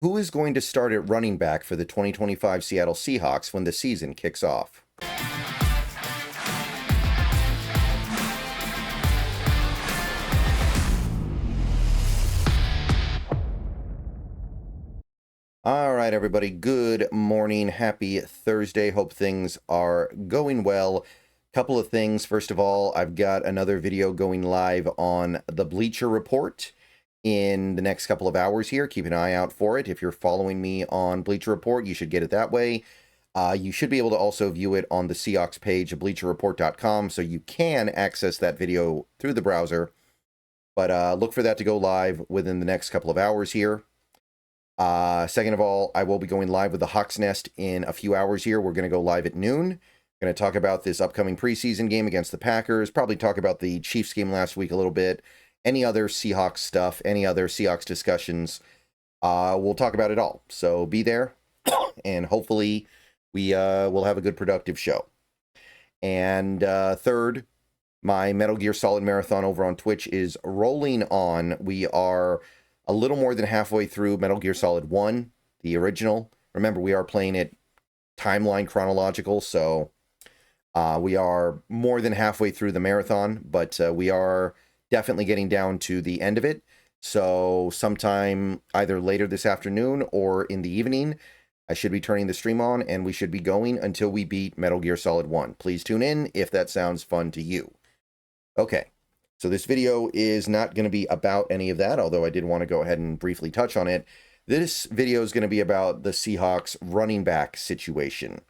Who is going to start at running back for the 2025 Seattle Seahawks when the season kicks off? All right, everybody. Good morning. Happy Thursday. Hope things are going well. Couple of things. First of all, I've got another video going live on the Bleacher Report in the next couple of hours here. Keep an eye out for it. If you're following me on Bleacher Report, you should get it that way. You should be able to also view it on the Seahawks page of bleacherreport.com, so you can access that video through the browser. But look for that to go live within the next couple of hours here. Second of all, I will be going live with the Hawks Nest in a few hours here. We're going to go live at noon. Going to talk about this upcoming preseason game against the Packers. Probably talk about the Chiefs game last week a little bit. Any other Seahawks stuff, any other Seahawks discussions. We'll talk about it all. So be there, and hopefully we will have a good productive show. And third, my Metal Gear Solid Marathon over on Twitch is rolling on. We are a little more than halfway through Metal Gear Solid 1, the original. Remember, we are playing it timeline chronological, so we are more than halfway through the marathon, but we are definitely getting down to the end of it. So sometime either later this afternoon or in the evening, I should be turning the stream on, and we should be going until we beat Metal Gear Solid 1. Please tune in if that sounds fun to you. Okay, so this video is not going to be about any of that, although I did want to go ahead and briefly touch on it. This video is going to be about the Seahawks running back situation.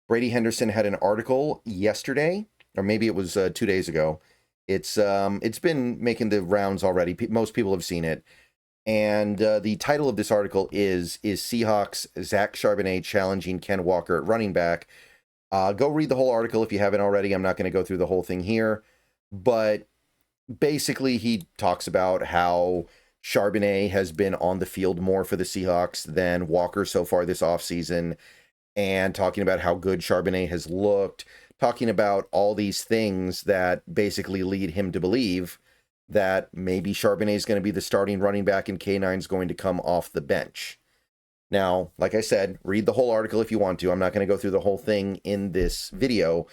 Brady Henderson had an article yesterday, or maybe it was 2 days ago. It's been making the rounds already. Most people have seen it. And the title of this article is Seahawks Zach Charbonnet challenging Ken Walker at running back? Go read the whole article if you haven't already. I'm not going to go through the whole thing here. But basically, he talks about how Charbonnet has been on the field more for the Seahawks than Walker so far this offseason, and talking about how good Charbonnet has looked, talking about all these things that basically lead him to believe that maybe Charbonnet is going to be the starting running back and K9 is going to come off the bench. Now, like I said, read the whole article if you want to. I'm not going to go through the whole thing in this video,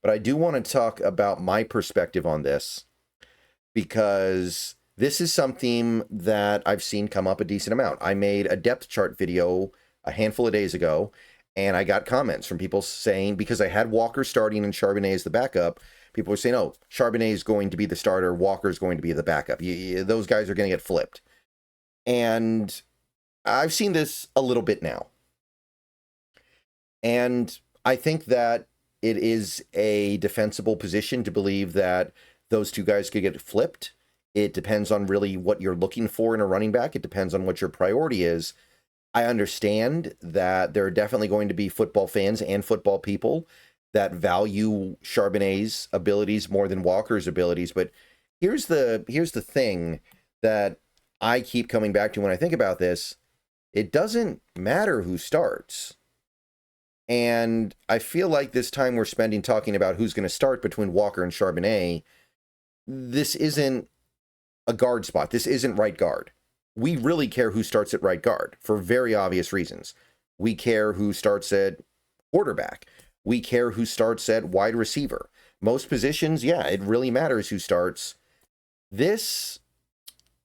but I do want to talk about my perspective on this, because this is something that I've seen come up a decent amount. I made a depth chart video a handful of days ago, and I got comments from people saying, because I had Walker starting and Charbonnet as the backup, people were saying, oh, Charbonnet is going to be the starter, Walker is going to be the backup. Those guys are going to get flipped. And I've seen this a little bit now. And I think that it is a defensible position to believe that those two guys could get flipped. It depends on really what you're looking for in a running back. It depends on what your priority is. I understand that there are definitely going to be football fans and football people that value Charbonnet's abilities more than Walker's abilities. But here's the thing that I keep coming back to when I think about this. It doesn't matter who starts. And I feel like this time we're spending talking about who's going to start between Walker and Charbonnet, this isn't a guard spot. This isn't right guard. We really care who starts at right guard for very obvious reasons. We care who starts at quarterback. We care who starts at wide receiver. Most positions, yeah, it really matters who starts. This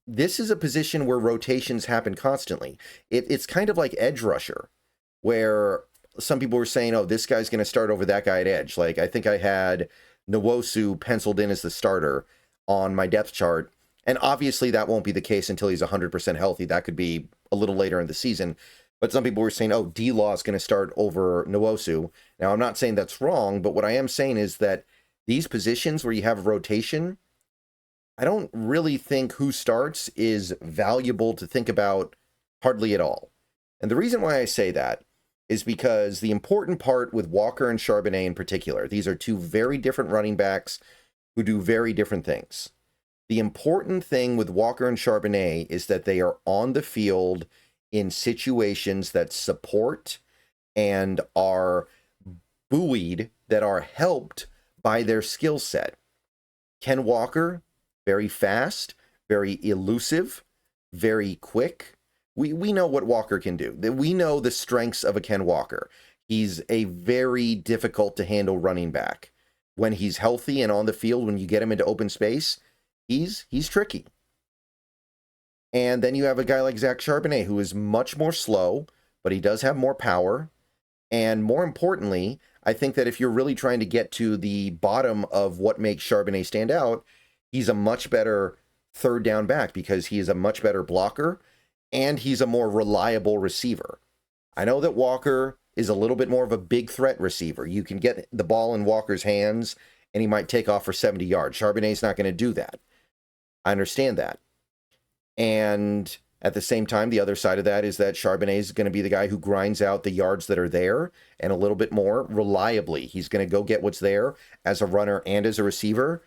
is a position where rotations happen constantly. It's kind of like edge rusher, where some people were saying, oh, this guy's going to start over that guy at edge. Like, I think I had Nwosu penciled in as the starter on my depth chart. And obviously that won't be the case until he's 100% healthy. That could be a little later in the season. But some people were saying, oh, D-Law is going to start over Nwosu. Now, I'm not saying that's wrong, but what I am saying is that these positions where you have rotation, I don't really think who starts is valuable to think about hardly at all. And the reason why I say that is because the important part with Walker and Charbonnet in particular, these are two very different running backs who do very different things. The important thing with Walker and Charbonnet is that they are on the field in situations that support and are buoyed, that are helped by their skill set. Ken Walker, very fast, very elusive, very quick, We know what Walker can do. We know the strengths of a Ken Walker. He's a very difficult to handle running back. When he's healthy and on the field, when you get him into open space, he's tricky. And then you have a guy like Zach Charbonnet, who is much more slow, but he does have more power. And more importantly, I think that if you're really trying to get to the bottom of what makes Charbonnet stand out, he's a much better third down back because he is a much better blocker and he's a more reliable receiver. I know that Walker is a little bit more of a big threat receiver. You can get the ball in Walker's hands and he might take off for 70 yards. Charbonnet's not going to do that. I understand that. And at the same time, the other side of that is that Charbonnet is going to be the guy who grinds out the yards that are there and a little bit more reliably. He's going to go get what's there as a runner and as a receiver.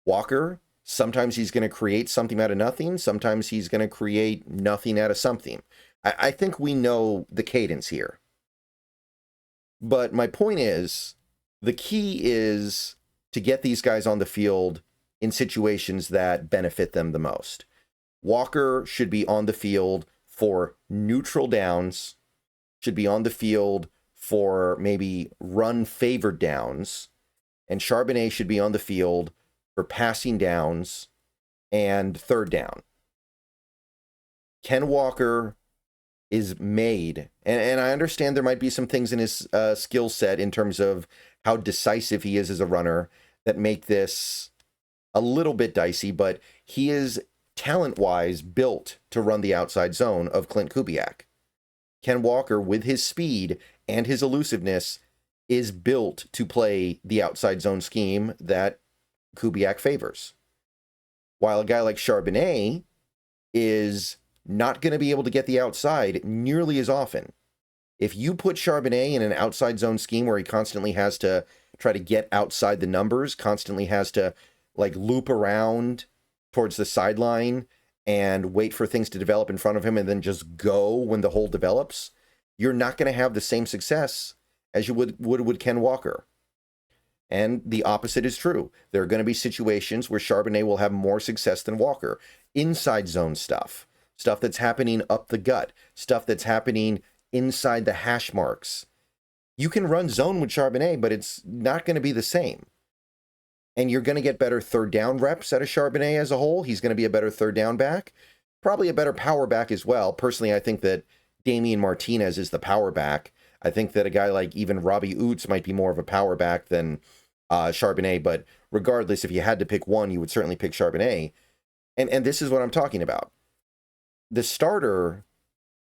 Walker, sometimes he's going to create something out of nothing. Sometimes he's going to create nothing out of something. I think we know the cadence here. But my point is, the key is to get these guys on the field in situations that benefit them the most. Walker should be on the field for neutral downs, should be on the field for maybe run-favored downs, and Charbonnet should be on the field for passing downs and third down. Ken Walker is made, and I understand there might be some things in his skill set in terms of how decisive he is as a runner that make this a little bit dicey, but he is talent-wise built to run the outside zone of Clint Kubiak. Ken Walker, with his speed and his elusiveness, is built to play the outside zone scheme that Kubiak favors. While a guy like Charbonnet is not going to be able to get the outside nearly as often. If you put Charbonnet in an outside zone scheme where he constantly has to try to get outside the numbers, constantly has to like loop around towards the sideline and wait for things to develop in front of him and then just go when the hole develops, you're not going to have the same success as you would with Ken Walker. And the opposite is true. There are going to be situations where Charbonnet will have more success than Walker. Inside zone stuff that's happening up the gut, stuff that's happening inside the hash marks. You can run zone with Charbonnet, but it's not going to be the same. And you're going to get better third down reps out of Charbonnet as a whole. He's going to be a better third down back, probably a better power back as well. Personally, I think that Damian Martinez is the power back. I think that a guy like even Robbie Oots might be more of a power back than Charbonnet, but regardless, if you had to pick one, you would certainly pick Charbonnet. And this is what I'm talking about. The starter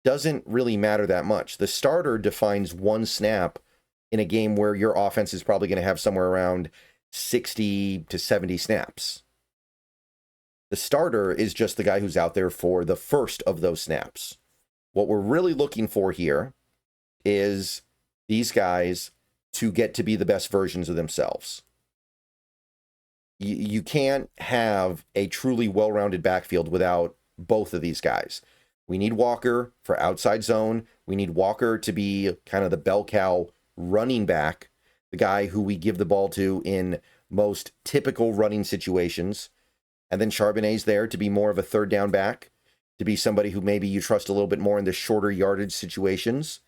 doesn't really matter that much. The starter defines one snap in a game where your offense is probably going to have somewhere around 60 to 70 snaps. The starter is just the guy who's out there for the first of those snaps. What we're really looking for here is these guys to get to be the best versions of themselves. You can't have a truly well-rounded backfield without both of these guys. We need Walker for outside zone. We need Walker to be kind of the bell cow running back, the guy who we give the ball to in most typical running situations. And then Charbonnet's there to be more of a third down back, to be somebody who maybe you trust a little bit more in the shorter yardage situations,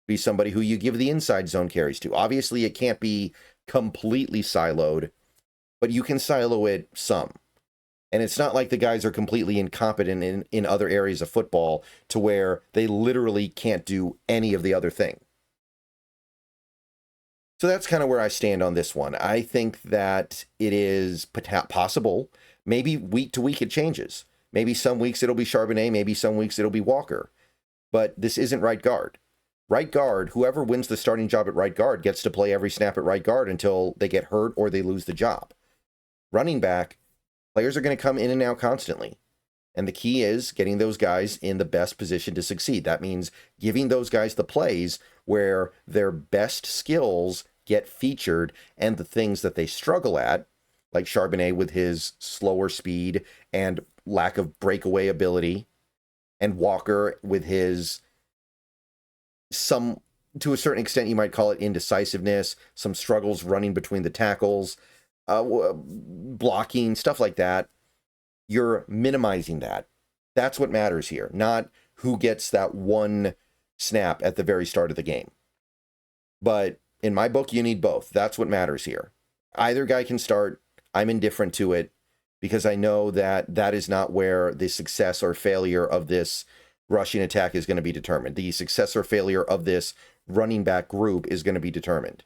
be somebody who you give the inside zone carries to. Obviously, it can't be completely siloed, but you can silo it some. And it's not like the guys are completely incompetent in other areas of football to where they literally can't do any of the other thing. So that's kind of where I stand on this one. I think that it is possible. Maybe week to week it changes. Maybe some weeks it'll be Charbonnet, maybe some weeks it'll be Walker. But this isn't right guard. Right guard, whoever wins the starting job at right guard gets to play every snap at right guard until they get hurt or they lose the job. Running back, players are going to come in and out constantly. And the key is getting those guys in the best position to succeed. That means giving those guys the plays where their best skills get featured and the things that they struggle at, like Charbonnet with his slower speed and lack of breakaway ability, and Walker with his to a certain extent, you might call it indecisiveness, some struggles running between the tackles, blocking, stuff like that. You're minimizing that. That's what matters here. Not who gets that one snap at the very start of the game. But in my book, you need both. That's what matters here. Either guy can start. I'm indifferent to it because I know that that is not where the success or failure of this rushing attack is going to be determined. The success or failure of this running back group is going to be determined.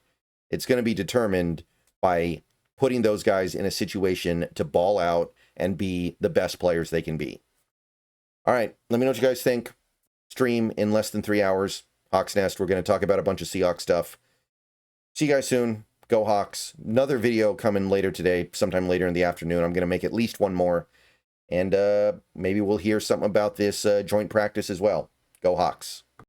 It's going to be determined by putting those guys in a situation to ball out and be the best players they can be. All right, let me know what you guys think. Stream in less than 3 hours. Hawks Nest, we're going to talk about a bunch of Seahawks stuff. See you guys soon. Go Hawks. Another video coming later today, sometime later in the afternoon. I'm going to make at least one more. And maybe we'll hear something about this joint practice as well. Go Hawks.